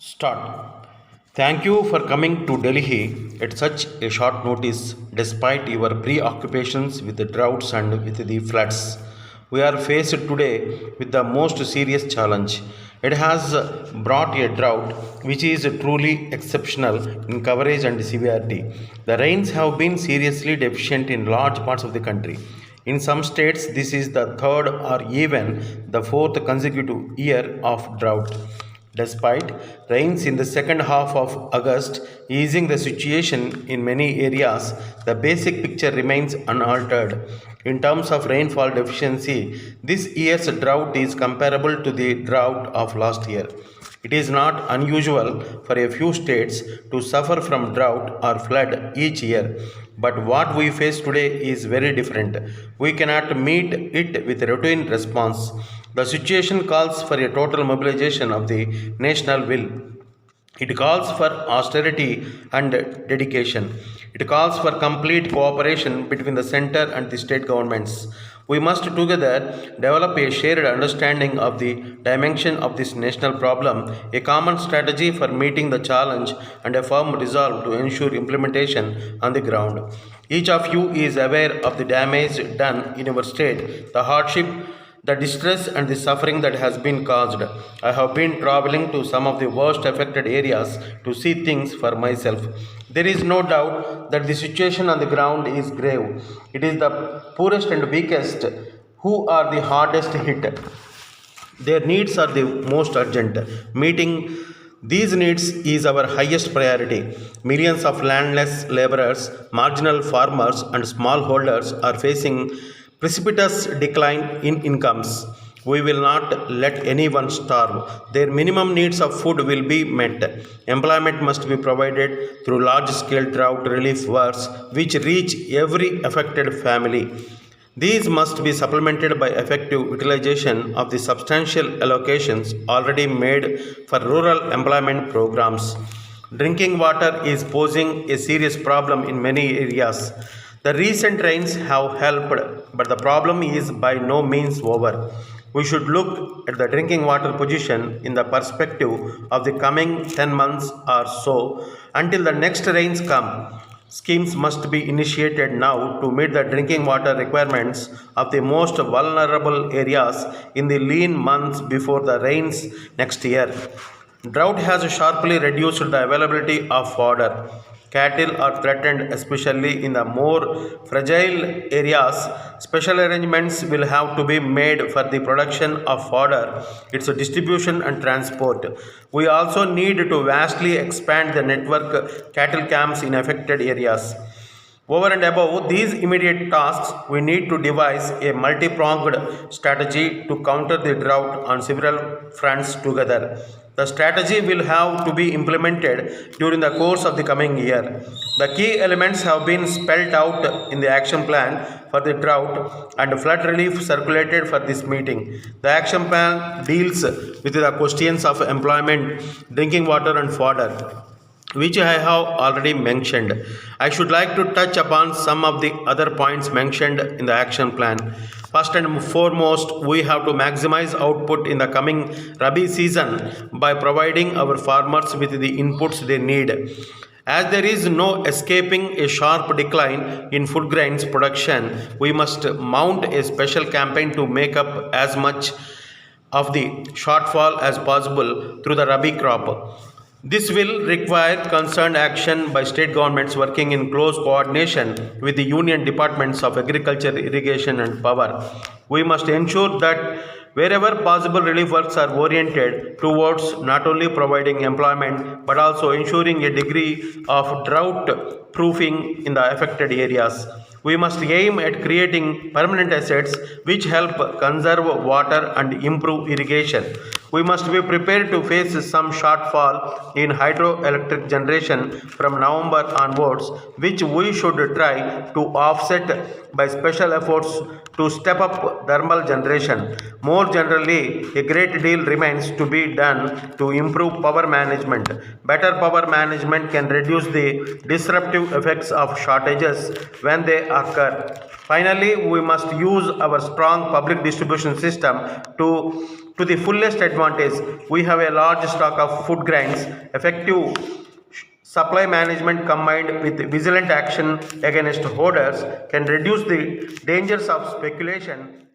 Start. Thank you for coming to Delhi at such a short notice despite your preoccupations with the droughts and with the floods. We are faced today with the most serious challenge. It has brought a drought which is truly exceptional in coverage and severity. The rains have been seriously deficient in large parts of the country. In some states, this is the third or even the fourth consecutive year of drought. Despite rains in the second half of August easing the situation in many areas, the basic picture remains unaltered. In terms of rainfall deficiency, this year's drought is comparable to the drought of last year. It is not unusual for a few states to suffer from drought or flood each year, but what we face today is very different. We cannot meet it with a routine response. The situation calls for a total mobilization of the national will. It calls for austerity and dedication. It calls for complete cooperation between the center and the state governments. We must together develop a shared understanding of the dimension of this national problem, a common strategy for meeting the challenge, and a firm resolve to ensure implementation on the ground. Each of you is aware of the damage done in your state, the hardship, the distress and the suffering that has been caused. I have been traveling to some of the worst affected areas to see things for myself. There is no doubt that the situation on the ground is grave. It is the poorest and weakest who are the hardest hit. Their needs are the most urgent. Meeting these needs is our highest priority. Millions of landless laborers, marginal farmers, and smallholders are facing precipitous decline in incomes. We will not let anyone starve. Their minimum needs of food will be met. Employment must be provided through large scale drought relief works which reach every affected family. These must be supplemented by effective utilization of the substantial allocations already made for rural employment programs. Drinking water is posing a serious problem in many areas. The recent rains have helped, but the problem is by no means over. We should look at the drinking water position in the perspective of the coming 10 months or so until the next rains come. Schemes must be initiated now to meet the drinking water requirements of the most vulnerable areas in the lean months before the rains next year. Drought has sharply reduced the availability of fodder. Cattle are threatened, especially in the more fragile areas. Special arrangements will have to be made for the production of fodder, its distribution and transport. We also need to vastly expand the network cattle camps in affected areas. Over and above these immediate tasks, we need to devise a multi-pronged strategy to counter the drought on several fronts together. The strategy will have to be implemented during the course of the coming year. The key elements have been spelled out in the action plan for the drought and flood relief circulated for this meeting. The action plan deals with the questions of employment, drinking water and fodder, which I have already mentioned. I should like to touch upon some of the other points mentioned in the action plan. First and foremost, we have to maximize output in the coming Rabi season by providing our farmers with the inputs they need. As there is no escaping a sharp decline in food grains production, we must mount a special campaign to make up as much of the shortfall as possible through the Rabi crop. This will require concerned action by state governments working in close coordination with the union departments of agriculture, irrigation and power. We must ensure that wherever possible relief works are oriented towards not only providing employment but also ensuring a degree of drought proofing in the affected areas. We must aim at creating permanent assets which help conserve water and improve irrigation. We must be prepared to face some shortfall in hydroelectric generation from November onwards, which we should try to offset by special efforts to step up thermal generation. More generally, a great deal remains to be done to improve power management. Better power management can reduce the disruptive effects of shortages when they occur. Finally, we must use our strong public distribution system to to the fullest advantage. We have a large stock of food grains. Effective supply management combined with vigilant action against hoarders can reduce the dangers of speculation